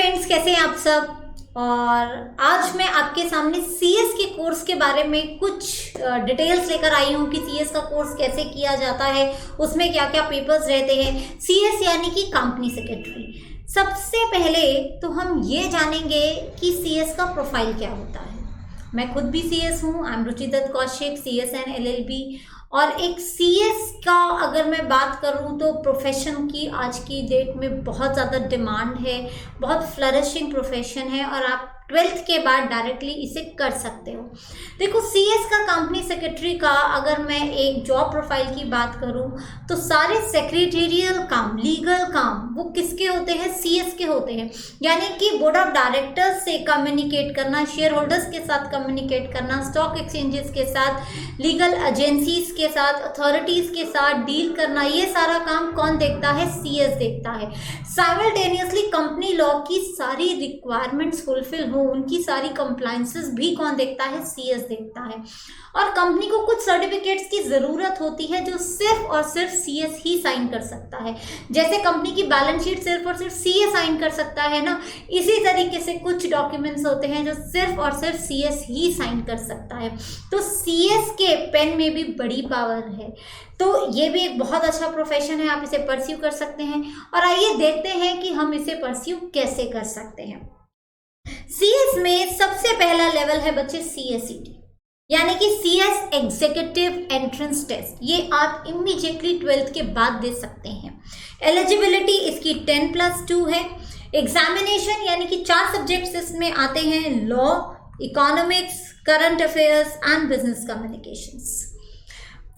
Friends, कैसे हैं आप सब। और आज मैं आपके सामने सीएस के कोर्स के बारे में कुछ डिटेल्स लेकर आई हूँ कि सीएस का कोर्स कैसे किया जाता है, उसमें क्या क्या पेपर्स रहते हैं। सीएस यानी कि कंपनी सेक्रेटरी। सबसे पहले तो हम ये जानेंगे कि सीएस का प्रोफाइल क्या होता है। मैं खुद भी सीएस हूँ, I am Ruchidutt Kaushik, CSN LLB। और एक सीएस का अगर मैं बात करूं तो प्रोफेशन की आज की डेट में बहुत ज़्यादा डिमांड है, बहुत फ्लरिशिंग प्रोफेशन है और आप 12th के बाद डायरेक्टली इसे कर सकते हो। देखो, सीएस का कंपनी सेक्रेटरी का अगर मैं एक जॉब प्रोफाइल की बात करूं तो सारे सेक्रेटेरियल काम, लीगल काम वो किसके होते हैं? सीएस के होते हैं। यानी कि बोर्ड ऑफ डायरेक्टर्स से कम्युनिकेट करना, शेयर होल्डर्स के साथ कम्युनिकेट करना, स्टॉक एक्सचेंजेस के साथ, लीगल एजेंसीज के साथ, अथॉरिटीज के साथ डील करना, ये सारा काम कौन देखता है? सीएस देखता है। साइमल्टेनियसली कंपनी लॉ की सारी रिक्वायरमेंट्स फुलफिल हो, उनकी सारी कंप्लायंसेस भी कौन देखता है? सीएस देखता है। और कंपनी को कुछ सर्टिफिकेट्स की जरूरत होती है जो सिर्फ और सिर्फ सीएस ही साइन कर सकता है। जैसे कंपनी की बैलेंस शीट सिर्फ और सिर्फ सीएस साइन कर सकता है ना, इसी तरीके से कुछ डॉक्यूमेंट्स होते हैं जो सिर्फ और सिर्फ सीएस ही साइन कर सकता है। तो सीएस के पेन में भी बड़ी पावर है। तो ये भी एक बहुत अच्छा प्रोफेशन है, आप इसे परस्यू कर सकते हैं। और आइए देखते हैं कि हम इसे परस्यू कैसे कर सकते हैं। सीएस में सबसे पहला लेवल है बच्चे CSET, यानी कि सीएस एग्जीक्यूटिव एंट्रेंस टेस्ट। ये आप इमीडिएटली 12th के बाद दे सकते हैं। एलिजिबिलिटी इसकी 10+2 है। एग्जामिनेशन यानी कि 4 सब्जेक्ट्स इसमें आते हैं: law, economics, current affairs and business communications.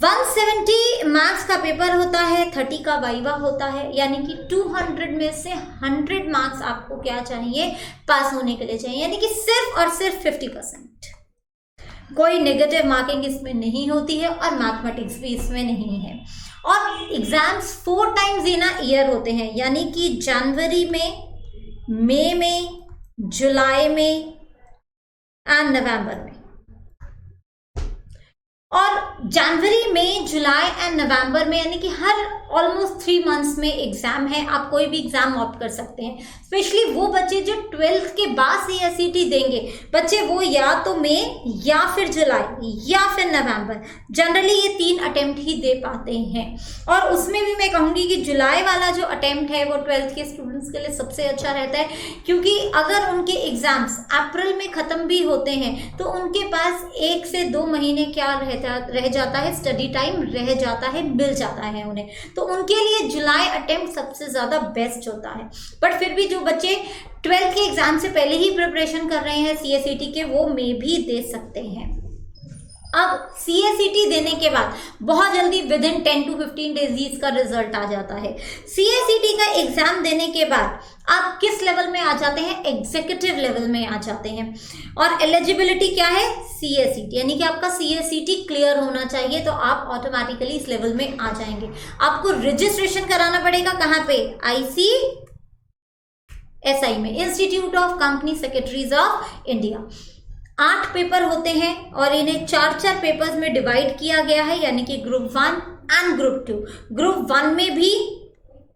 170 marks का पेपर होता है, 30 का वाइवा होता है। यानी कि 200 में से 100 मार्क्स आपको क्या चाहिए? पास होने के लिए चाहिए। यानी कि सिर्फ और सिर्फ 50%। कोई नेगेटिव मार्किंग इसमें नहीं होती है और मैथमेटिक्स भी इसमें नहीं है। और exams 4 times in a year होते हैं, यानी कि जनवरी में, मई में, जुलाई में एंड नवंबर में। और जनवरी में, जुलाई एंड नवंबर में, यानी कि हर ऑलमोस्ट 3 मंथ्स में एग्जाम है। आप कोई भी एग्जाम ऑप्ट कर सकते हैं। स्पेशली वो बच्चे जो 12th के बाद CSET देंगे बच्चे, वो या तो मई या फिर जुलाई या फिर नवंबर, जनरली ये 3 अटेम्प्ट ही दे पाते हैं। और उसमें भी मैं कहूँगी कि जुलाई वाला जो अटेम्प्ट है वो 12th के स्टूडेंट्स के लिए सबसे अच्छा रहता है, क्योंकि अगर उनके एग्जाम्स अप्रैल में ख़त्म भी होते हैं तो उनके पास 1 से 2 महीने क्या रह जाता है? स्टडी टाइम रह जाता है, मिल जाता है उन्हें। तो उनके लिए जुलाई अटेम्प्ट सबसे ज़्यादा बेस्ट होता है। बट फिर भी जो बच्चे 12th के एग्जाम से पहले ही प्रिपरेशन कर रहे हैं CSET के, वो मे भी दे सकते हैं। अब CSET देने के बाद बहुत जल्दी विदिन 10 to 15 डेज ही इसका रिजल्ट आ जाता है। CSET का एग्जाम देने के बाद आप किस लेवल में आ जाते हैं? एग्जीक्यूटिव लेवल में आ जाते हैं। और एलिजिबिलिटी क्या है? CSET, यानी कि आपका CSET क्लियर होना चाहिए, तो आप ऑटोमेटिकली इस लेवल में आ जाएंगे। आपको रजिस्ट्रेशन कराना पड़ेगा कहाँ पे? ICSI में, institute of company secretaries of India. 8 paper होते हैं और इन्हें 4-4 पेपर्स में डिवाइड किया गया है, यानी कि ग्रुप 1 एंड ग्रुप 2। ग्रुप 1 में भी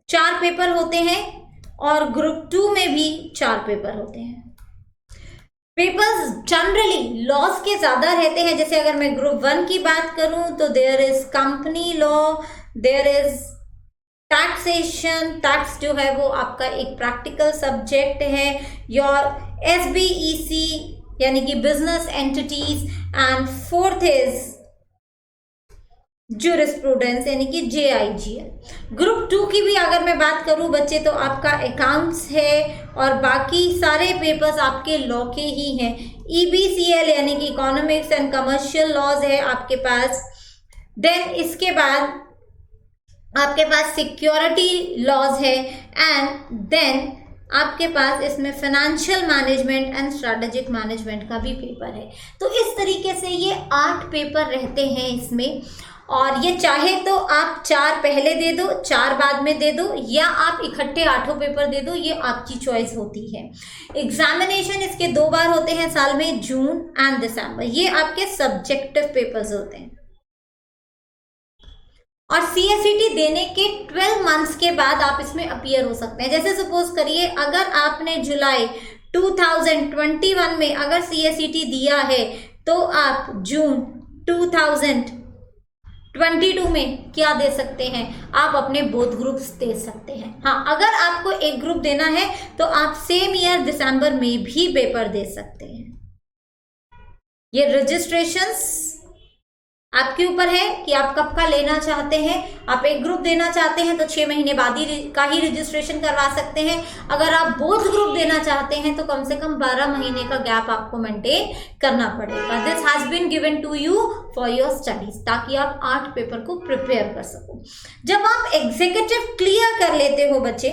4 पेपर होते हैं और ग्रुप 2 में भी 4 पेपर होते हैं। पेपर्स जनरली लॉस के ज़्यादा रहते हैं। जैसे अगर मैं ग्रुप 1 की बात करूं तो there is company law, there is taxation. Tax जो है वो आपका एक प्रैक्टिकल सब्जेक्ट है। योर SBEC यानी कि business entities, and 4th is jurisprudence यानी कि JIGL। ग्रुप 2 की भी अगर मैं बात करूं बच्चे तो आपका अकाउंट्स है और बाकी सारे पेपर्स आपके लॉ के ही हैं। EBCL यानी कि इकोनॉमिक्स एंड कमर्शियल लॉज है आपके पास। देन इसके बाद आपके पास सिक्योरिटी लॉज है एंड देन आपके पास इसमें financial management and strategic management का भी पेपर है। तो इस तरीके से ये 8 पेपर रहते हैं इसमें। और ये चाहे तो आप 4 पहले दे दो, 4 बाद में दे दो, या आप इकट्ठे 8 पेपर दे दो, ये आपकी चॉइस होती है। एग्जामिनेशन इसके 2 बार होते हैं साल में, जून एंड दिसंबर। ये आपके सब्जेक्टिव पेपर्स होते हैं। और CSET देने के 12 मंथ्स के बाद आप इसमें अपीयर हो सकते हैं। जैसे सपोज करिए अगर आपने जुलाई 2021 में अगर CSET दिया है तो आप जून 2022 में क्या दे सकते हैं, आप अपने बोथ ग्रुप्स दे सकते हैं। हाँ, अगर आपको एक ग्रुप देना है तो आप सेम ईयर दिसंबर में भी पेपर दे सकते हैं। ये रजिस्ट्रेशंस आपके ऊपर है कि आप कब का लेना चाहते हैं। आप एक ग्रुप देना चाहते हैं तो 6 महीने बाद ही का ही रजिस्ट्रेशन करवा सकते हैं। अगर आप बोथ ग्रुप देना चाहते हैं तो कम से कम 12 महीने का गैप आपको मेंटेन करना पड़ेगा। This has been given to you for your studies, ताकि आप 8 पेपर को प्रिपेयर कर सको। जब आप एग्जीक्यूटिव क्लियर कर लेते हो बच्चे,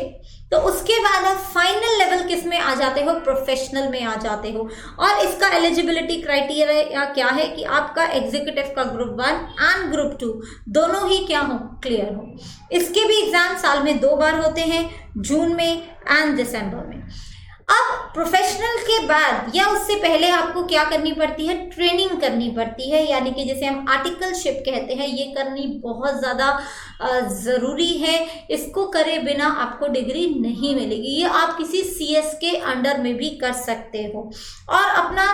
तो उसके बाद आप फाइनल लेवल किस में आ जाते हो, प्रोफेशनल में आ जाते हो। और इसका एलिजिबिलिटी क्राइटेरिया क्या है कि आपका एग्जीक्यूटिव का ग्रुप 1 एंड ग्रुप 2 दोनों ही क्या हो, क्लियर हो। इसके भी एग्जाम साल में 2 बार होते हैं, जून में एंड दिसंबर में। अब प्रोफेशनल के बाद या उससे पहले आपको क्या करनी पड़ती है, ट्रेनिंग करनी पड़ती है, यानी कि जैसे हम आर्टिकलशिप कहते हैं, ये करनी बहुत ज़्यादा ज़रूरी है। इसको करे बिना आपको डिग्री नहीं मिलेगी। ये आप किसी CS के अंडर में भी कर सकते हो और अपना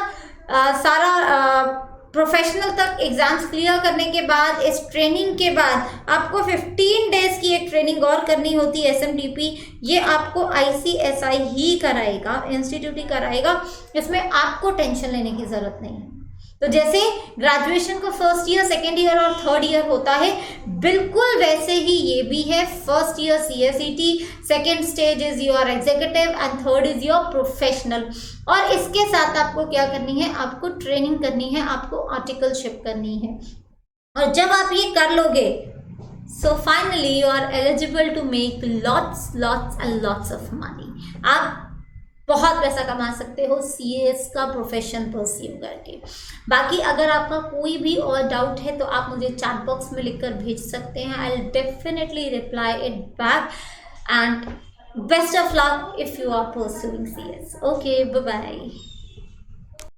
सारा प्रोफेशनल तक एग्जाम्स क्लियर करने के बाद, इस ट्रेनिंग के बाद आपको 15 डेज की एक ट्रेनिंग और करनी होती है, SMTP। ये आपको ICSI ही कराएगा, इंस्टीट्यूट ही कराएगा। इसमें आपको टेंशन लेने की ज़रूरत नहीं है। तो जैसे ग्रेजुएशन का फर्स्ट ईयर, सेकेंड ईयर और थर्ड ईयर होता है, बिल्कुल वैसे ही ये भी है। First year CSET, second stage is your executive and third is your professional. और इसके साथ आपको क्या करनी है, आपको ट्रेनिंग करनी है, आपको आर्टिकलशिप करनी है। और जब आप ये कर लोगे, so finally you are eligible to make lots and lots of money. आप बहुत पैसा कमा सकते हो CS का प्रोफेशन परस्यू करके। बाकी अगर आपका कोई भी और डाउट है तो आप मुझे चैट बॉक्स में लिखकर भेज सकते हैं। I will definitely reply it back and best of luck if you are pursuing CS। Okay, bye bye.